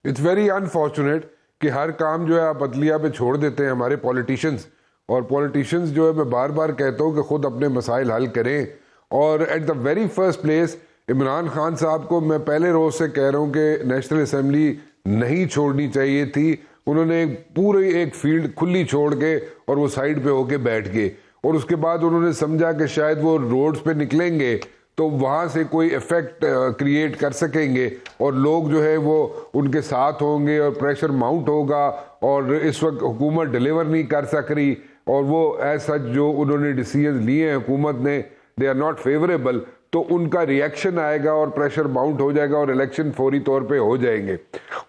It's very unfortunate कि हर काम जो है आप अदलिया पे छोड़ देते हैं हमारे पॉलिटिशियंस। और पॉलिटिशियंस जो है, मैं बार बार कहता हूँ कि खुद अपने मसाइल हल करें। और at the very first place Imran Khan साहब को मैं पहले रोज से कह रहा हूँ कि नेशनल असेंबली नहीं छोड़नी चाहिए थी। उन्होंने पूरी एक फील्ड खुली छोड़ के और वो साइड पे होके बैठ गए, और उसके बाद उन्होंने समझा कि शायद वो रोड्स पे निकलेंगे तो वहाँ से कोई इफेक्ट क्रिएट कर सकेंगे और लोग जो है वो उनके साथ होंगे और प्रेशर माउंट होगा। और इस वक्त हुकूमत डिलीवर नहीं कर सक रही, और वो एज सच जो उन्होंने डिसीजन लिए हैं हुकूमत ने, दे आर नॉट फेवरेबल, तो उनका रिएक्शन आएगा और प्रेशर माउंट हो जाएगा और इलेक्शन फौरी तौर पे हो जाएंगे।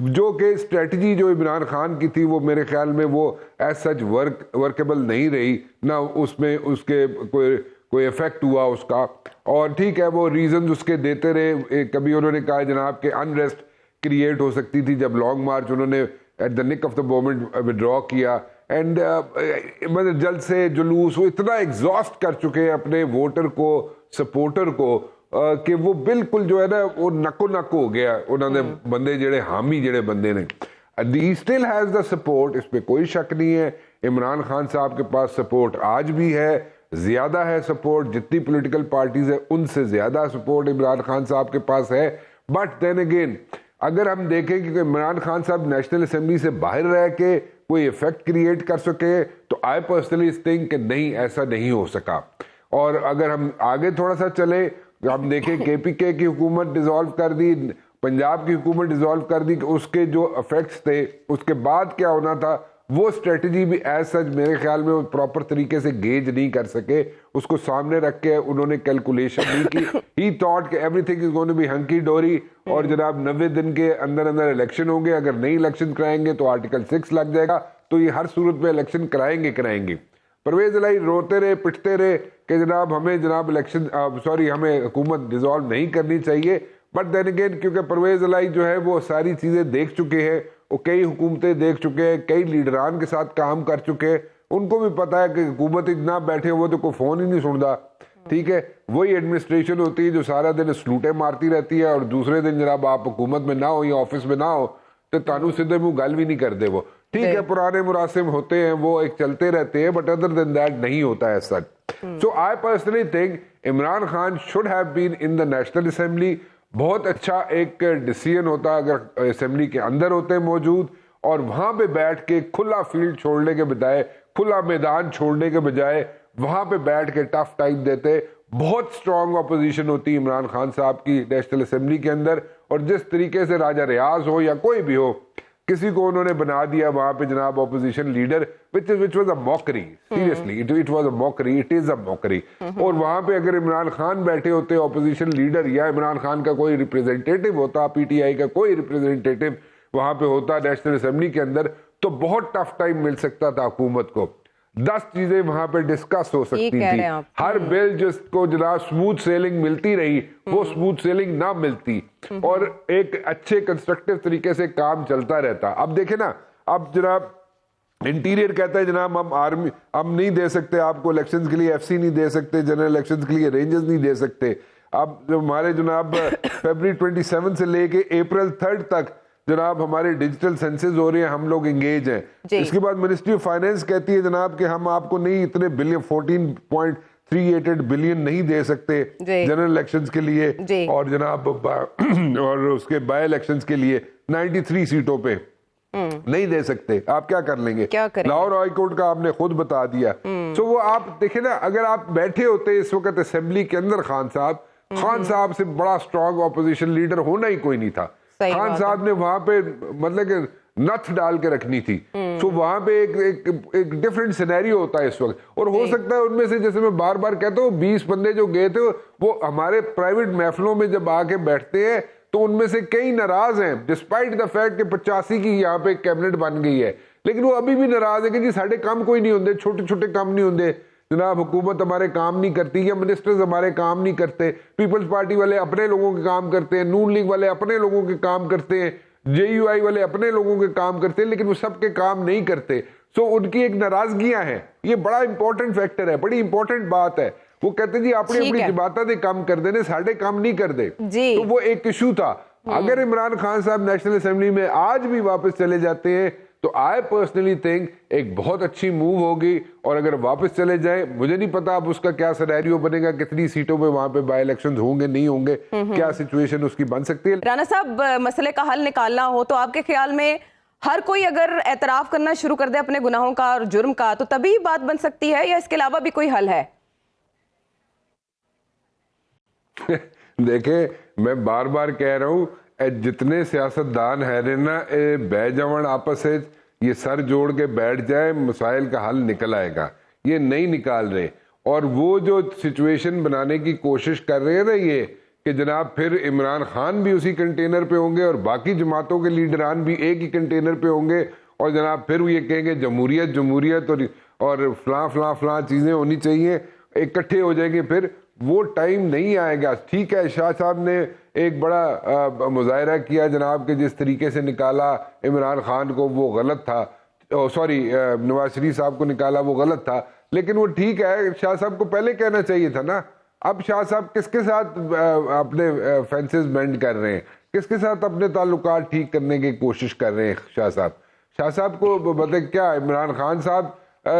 जो कि स्ट्रेटजी जो इमरान खान की थी वो मेरे ख्याल में वो एज सच वर्केबल नहीं रही, ना उसमें उसके कोई इफेक्ट हुआ उसका। और ठीक है, वो रीजन उसके देते रहे। कभी उन्होंने कहा जनाब के अनरेस्ट क्रिएट हो सकती थी जब लॉन्ग मार्च उन्होंने at the nick of the moment withdraw किया। एंड मतलब जल्द से जुलूस वो इतना एग्जॉस्ट कर चुके हैं अपने वोटर को, सपोर्टर को, कि वो बिल्कुल जो है ना वो नको नक हो गया उन्होंने बंदे जेड़े हामी जेड़े बंदे ने। He still has the support, इस पे कोई शक नहीं है। इमरान खान साहब के पास सपोर्ट आज भी है, ज्यादा है सपोर्ट, जितनी पॉलिटिकल पार्टीज है उनसे ज्यादा सपोर्ट इमरान खान साहब के पास है। बट देन अगेन अगर हम देखें कि इमरान खान साहब नेशनल असेंबली से बाहर रह के कोई इफेक्ट क्रिएट कर सके, तो आई पर्सनली थिंक कि नहीं, ऐसा नहीं हो सका। और अगर हम आगे थोड़ा सा चले, हम देखें केपीके की हुकूमत डिसॉल्व कर दी, पंजाब की हुकूमत डिसॉल्व कर दी, उसके जो इफेक्ट्स थे उसके बाद क्या होना था, वो स्ट्रेटजी भी एज सच मेरे ख्याल में प्रॉपर तरीके से गेज नहीं कर सके। उसको सामने रख के उन्होंने कैलकुलेशन नहीं की। ही थॉट कि everything is going to be hunky dory, और जनाब 90 दिन के अंदर अंदर इलेक्शन होंगे, अगर नहीं इलेक्शन कराएंगे तो आर्टिकल 6 लग जाएगा, तो ये हर सूरत में इलेक्शन कराएंगे। परवेज इलाही रोते रहे, पिटते रहे कि जनाब हमें जनाब इलेक्शन हमें हुकूमत डिसॉल्व नहीं करनी चाहिए। बट देन अगेन क्योंकि परवेज इलाही जो है वो सारी चीजें देख चुके हैं, वो कई हुकूमतें देख चुके हैं, कई लीडरान के साथ काम कर चुके हैं, उनको भी पता है कि हुकूमत इतना बैठे हुए तो कोई फोन ही नहीं सुनता। ठीक है, वही एडमिनिस्ट्रेशन होती है जो सारा दिन स्लूटे मारती रहती है, और दूसरे दिन जनाब आप हुकूमत में ना हो या ऑफिस में ना हो तो तानू सीधे मुंह गल भी नहीं करते वो। ठीक है, पुराने मुरासिम होते हैं, वो एक चलते रहते हैं, बट अदर देन दैट नहीं होता है सच। So I personally think Imran Khan should have been in the national assembly. बहुत अच्छा एक डिसीजन होता अगर असेंबली के अंदर होते मौजूद, और वहां पे बैठ के खुला फील्ड छोड़ने के बजाय, खुला मैदान छोड़ने के बजाय वहां पे बैठ के टफ टाइम देते। बहुत स्ट्रांग अपोजिशन होती इमरान खान साहब की नेशनल असेंबली के अंदर, और जिस तरीके से राजा रियाज हो या कोई भी हो, किसी को उन्होंने बना दिया वहां पे जनाब opposition leader, which was a mockery. Seriously it was a mockery, it is a mockery. और वहां पे अगर इमरान खान बैठे होते ऑपोजिशन लीडर, या इमरान खान का कोई रिप्रेजेंटेटिव होता, पीटीआई का कोई रिप्रेजेंटेटिव वहां पे होता नेशनल असेंबली के अंदर, तो बहुत टफ टाइम मिल सकता था हुकूमत को। 10 चीजें वहां पे डिस्कस हो सकती थी। हर बिल जिसको जनाब स्मूथ सेलिंग मिलती रही, वो स्मूथ सेलिंग ना मिलती, और एक अच्छे कंस्ट्रक्टिव तरीके से काम चलता रहता। अब देखे ना, अब जनाब इंटीरियर कहता है जनाब हम आर्मी हम नहीं दे सकते आपको इलेक्शंस के लिए, एफसी नहीं दे सकते, जनरल इलेक्शंस के लिए रेंजर्स नहीं दे सकते। अब जो हमारे जनाब फरवरी 27 से लेके अप्रैल 3 तक जनाब हमारे डिजिटल सेंसेस हो रहे हैं, हम लोग एंगेज हैं। इसके बाद मिनिस्ट्री ऑफ फाइनेंस कहती है जनाब कि हम आपको नहीं इतने बिलियन 14.38 बिलियन नहीं दे सकते जनरल इलेक्शंस के लिए, और जनाब और उसके बाय इलेक्शंस के लिए 93 सीटों पे नहीं दे सकते। आप क्या कर लेंगे? लाहौर हाई कोर्ट का आपने खुद बता दिया। तो वो आप देखे ना, अगर आप बैठे होते इस वक्त असेंबली के अंदर, खान साहब से बड़ा स्ट्रॉन्ग ऑपोजिशन लीडर होना ही कोई नहीं था। खान साहब ने वहां पे मतलब कि नथ डाल के रखनी थी। तो वहां पे एक डिफरेंट सिनेरियो होता है इस वक्त, और हो सकता है उनमें से, जैसे मैं बार बार कहता हूँ, 20 बंदे जो गए थे वो हमारे प्राइवेट महफिलों में जब आके बैठते हैं तो उनमें से कई नाराज हैं, डिस्पाइट द फैक्ट कि 85 की यहाँ पे कैबिनेट बन गई है, लेकिन वो अभी भी नाराज है कि जी साढ़े काम कोई नहीं होंगे, छोटे छोटे काम नहीं होंगे जनाब, हुकूमत हमारे काम नहीं करती, या मिनिस्टर्स हमारे काम नहीं करते, पीपल्स पार्टी वाले अपने लोगों के काम करते हैं, नून लीग वाले अपने लोगों के काम करते हैं, जेयूआई वाले अपने लोगों के काम करते हैं, लेकिन वो सबके काम नहीं करते। सो उनकी एक नाराजगियां हैं। ये बड़ा इंपॉर्टेंट फैक्टर है, बड़ी इंपॉर्टेंट बात है। वो कहते जी अपनी अपनी जमाता दे काम कर देने, साढ़े काम नहीं कर दे, तो वो एक इशू था। अगर इमरान खान साहब नेशनल असेंबली में आज भी वापस चले जाते हैं तो आई पर्सनली थिंक एक बहुत अच्छी मूव होगी, और अगर वापस चले जाए मुझे नहीं पता अब उसका क्या सिनेरियो बनेगा, कितनी सीटों पे वहां पे बाय इलेक्शन होंगे नहीं होंगे, क्या सिचुएशन उसकी बन सकती है। राणा साहब, मसले का हल निकालना हो तो आपके ख्याल में हर कोई अगर एतराफ करना शुरू कर दे अपने गुनाहों का और जुर्म का तो तभी बात बन सकती है, या इसके अलावा भी कोई हल है? देखे, मैं बार बार कह रहा हूं, जितने सियासतदान है ना बैजवण आपस से ये सर जोड़ के बैठ जाए, मसाइल का हल निकल आएगा। ये नहीं निकाल रहे, और वो जो सिचुएशन बनाने की कोशिश कर रहे हैं ना ये कि जनाब फिर इमरान खान भी उसी कंटेनर पे होंगे और बाकी जमातों के लीडरान भी एक ही कंटेनर पे होंगे, और जनाब फिर ये कहेंगे जमहूरियत जमहूरियत और फलां चीज़ें होनी चाहिए, इकट्ठे हो जाएंगे। फिर वो टाइम नहीं आएगा। ठीक है, शाह साहब ने एक बड़ा मुजाहरा किया जनाब के जिस तरीके से निकाला इमरान खान को वो गलत था, सॉरी नवाज शरीफ साहब को निकाला वो गलत था, लेकिन वो ठीक है, शाह साहब को पहले कहना चाहिए था ना। अब शाह साहब किसके साथ अपने फेंसेस बेंड कर रहे हैं, किसके साथ अपने ताल्लुकात ठीक करने की कोशिश कर रहे हैं? शाह साहब को मतलब क्या इमरान खान साहब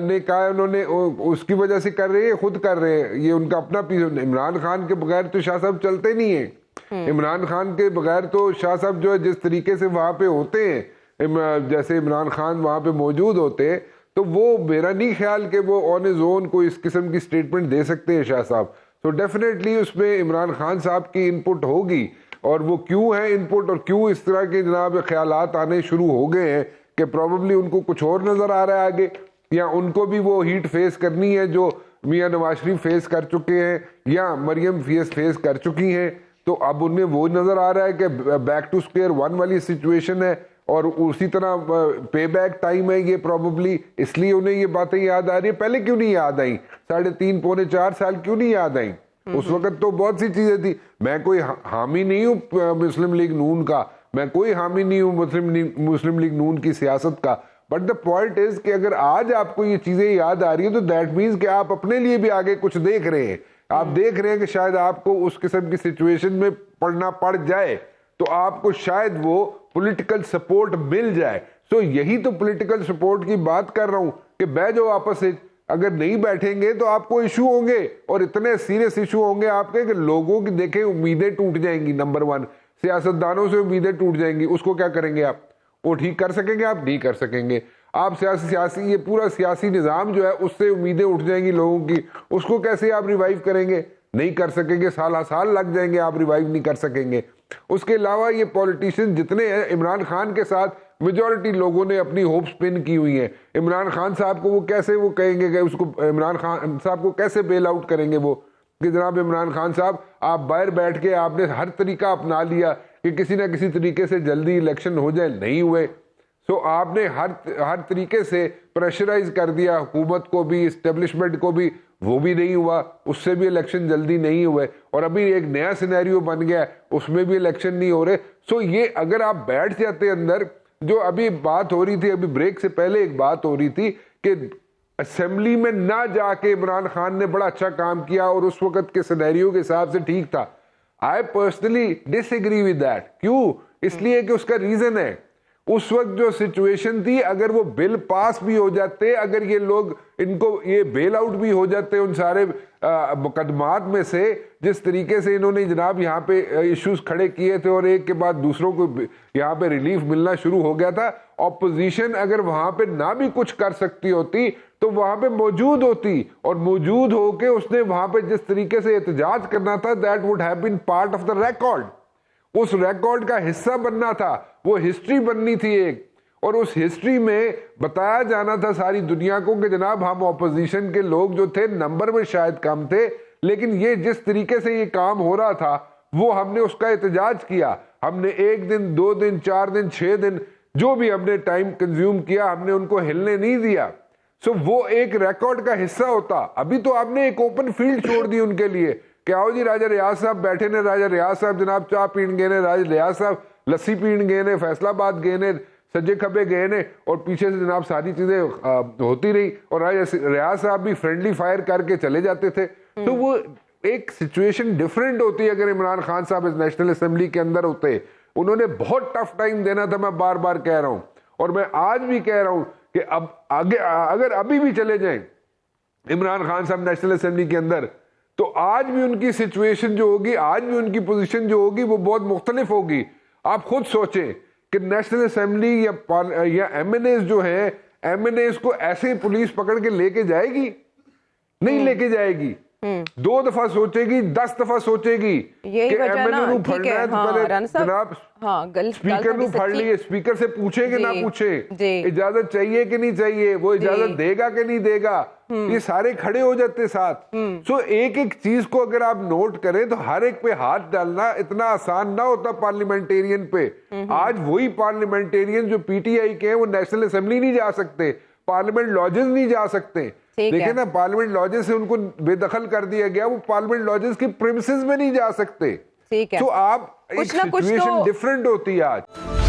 ने कहा उन्होंने उसकी वजह से कर रहे हैं, खुद कर रहे हैं, ये उनका अपना पीस। इमरान खान के बगैर तो शाह साहब चलते नहीं है। इमरान खान के बगैर तो शाह साहब जो है जिस तरीके से वहां पे होते हैं, जैसे इमरान खान वहां पे मौजूद होते हैं, तो वो मेरा नहीं ख्याल कि वो ऑन इज ओन कोई इस किस्म की स्टेटमेंट दे सकते हैं शाह साहब। तो डेफिनेटली उसमें इमरान खान साहब की इनपुट होगी, और वो क्यों है इनपुट और क्यों इस तरह के जनाब ख्यालात आने शुरू हो गए हैं कि प्रॉबेबली उनको कुछ और नजर आ रहा है आगे, या उनको भी वो हीट फेस करनी है जो मियां नवाज शरीफ फेस कर चुके हैं या मरियम फेस कर चुकी हैं। तो अब उन्हें वो नजर आ रहा है कि बैक टू स्क्वायर वन वाली सिचुएशन है, और उसी तरह पे बैक टाइम है ये प्रॉबेबली, इसलिए उन्हें ये बातें याद आ रही है। पहले क्यों नहीं याद आई? 3.5 पौने 4 साल क्यों नहीं याद आई? उस वक्त तो बहुत सी चीजें थी। मैं कोई हामी नहीं हूँ मुस्लिम लीग नून का, मैं कोई हामी नहीं हूँ मुस्लिम लीग नून की सियासत का, बट द पॉइंट इज कि अगर आज आपको ये चीजें याद आ रही है तो दैट मीन्स कि आप अपने लिए भी आगे कुछ देख रहे हैं। आप देख रहे हैं कि शायद आपको उस किस्म की सिचुएशन में पड़ना पड़ जाए तो आपको शायद वो पॉलिटिकल सपोर्ट मिल जाए। सो यही तो पॉलिटिकल सपोर्ट की बात कर रहा हूं कि बैठो आपस में। अगर नहीं बैठेंगे तो आपको इशू होंगे, और इतने सीरियस इशू होंगे आपके कि लोगों की देखें उम्मीदें टूट जाएंगी। नंबर 1, सियासतदानों से उम्मीदें टूट जाएंगी। उसको क्या करेंगे आप? वो ठीक कर सकेंगे? आप नहीं कर सकेंगे। आप सियासी ये पूरा सियासी निज़ाम जो है उससे उम्मीदें उठ जाएंगी लोगों की, उसको कैसे आप रिवाइव करेंगे? नहीं कर सकेंगे, साल लग जाएंगे, आप रिवाइव नहीं कर सकेंगे। उसके अलावा ये पॉलिटिशियन जितने हैं, इमरान खान के साथ मेजॉरिटी लोगों ने अपनी होप्स पिन की हुई हैं। इमरान खान साहब को वो कैसे वो कहेंगे कि उसको इमरान खान साहब को कैसे बेल आउट करेंगे वो कि जनाब इमरान खान साहब आप बाहर बैठ के आपने हर तरीका अपना लिया कि किसी ना किसी तरीके से जल्दी इलेक्शन हो जाए, नहीं हुए। सो आपने हर तरीके से प्रेशराइज कर दिया हुकूमत को भी, इस्टेब्लिशमेंट को भी, वो भी नहीं हुआ, उससे भी इलेक्शन जल्दी नहीं हुए, और अभी एक नया सिनेरियो बन गया, उसमें भी इलेक्शन नहीं हो रहे। सो ये अगर आप बैठ जाते अंदर, जो अभी बात हो रही थी, अभी ब्रेक से पहले एक बात हो रही थी कि असेंबली में ना जाके इमरान खान ने बड़ा अच्छा काम किया और उस वक्त के सिनेरियो के हिसाब से ठीक था। I personally disagree with that. क्यों? इसलिए कि उसका रीजन है, उस वक्त जो सिचुएशन थी, अगर वो बिल पास भी हो जाते, अगर ये लोग इनको ये बेल आउट भी हो जाते उन सारे मुकदमात में से, जिस तरीके से इन्होंने जनाब यहाँ पे इश्यूज खड़े किए थे और एक के बाद दूसरों को यहाँ पे रिलीफ मिलना शुरू हो गया था, ऑपोजिशन अगर वहां पे ना भी कुछ कर सकती होती तो वहां पे मौजूद होती, और मौजूद होके उसने वहां पे जिस तरीके से एहतजाज करना था, that would have been part of the record. उस रिकॉर्ड का हिस्सा बनना था, वो हिस्ट्री बननी थी एक, और उस हिस्ट्री में बताया जाना था सारी दुनिया को कि जनाब हम ऑपोजिशन के लोग जो थे नंबर में शायद कम थे, लेकिन ये जिस तरीके से ये काम हो रहा था वो हमने उसका एहतजाज किया। हमने 1 दिन 2 दिन 4 दिन 6 दिन जो भी हमने टाइम कंज्यूम किया, हमने उनको हिलने नहीं दिया। सो वो एक रिकॉर्ड का हिस्सा होता। अभी तो आपने एक ओपन फील्ड छोड़ दी उनके लिए कि आओ जी राजा रियाज साहब बैठे ने, राजा रियाज साहब जनाब चाह पीन गए ने, राजा रियाज साहब लस्सी पीन गए ने, फैसलाबाद गए ने, सज्जे खब्बे गए ने, और पीछे से जनाब सारी चीजें होती रही, और राजा रियाज साहब भी फ्रेंडली फायर करके चले जाते थे। तो वो एक सिचुएशन डिफरेंट होती है अगर इमरान खान साहब इस नेशनल असेंबली के अंदर होते, उन्होंने बहुत टफ टाइम देना था, मैं बार बार कह रहा हूं, और मैं आज भी कह रहा हूं कि अब आगे अगर अभी भी चले जाएं इमरान खान साहब नेशनल असेंबली के अंदर, तो आज भी उनकी सिचुएशन जो होगी, आज भी उनकी पोजीशन जो होगी वो बहुत मुख्तलिफ होगी। आप खुद सोचें कि नेशनल असेंबली या एमएनएस जो है, एमएनएस को ऐसे पुलिस पकड़ के लेके जाएगी? नहीं लेके जाएगी। 2 दफा सोचेगी, 10 दफा सोचेगी कि एमएनए को फड़ना है तो पहले जनाब स्पीकर को फड़ लिए, स्पीकर से पूछे कि ना पूछे, इजाजत चाहिए कि नहीं चाहिए, वो इजाजत देगा कि नहीं देगा, ये सारे खड़े हो जाते साथ। सो एक एक चीज को अगर आप नोट करें तो हर एक पे हाथ डालना इतना आसान ना होता पार्लियामेंटेरियन पे। आज वही पार्लियामेंटेरियन जो पीटीआई के हैं वो नेशनल असेंबली नहीं जा सकते, पार्लियामेंट लॉजेस नहीं जा सकते। देखिए ना, पार्लियामेंट लॉजेस से उनको बेदखल कर दिया गया, वो पार्लियामेंट लॉजेस की प्रीमिसेस में नहीं जा सकते। ठीक है, तो आप एक सिचुएशन डिफरेंट होती है आज।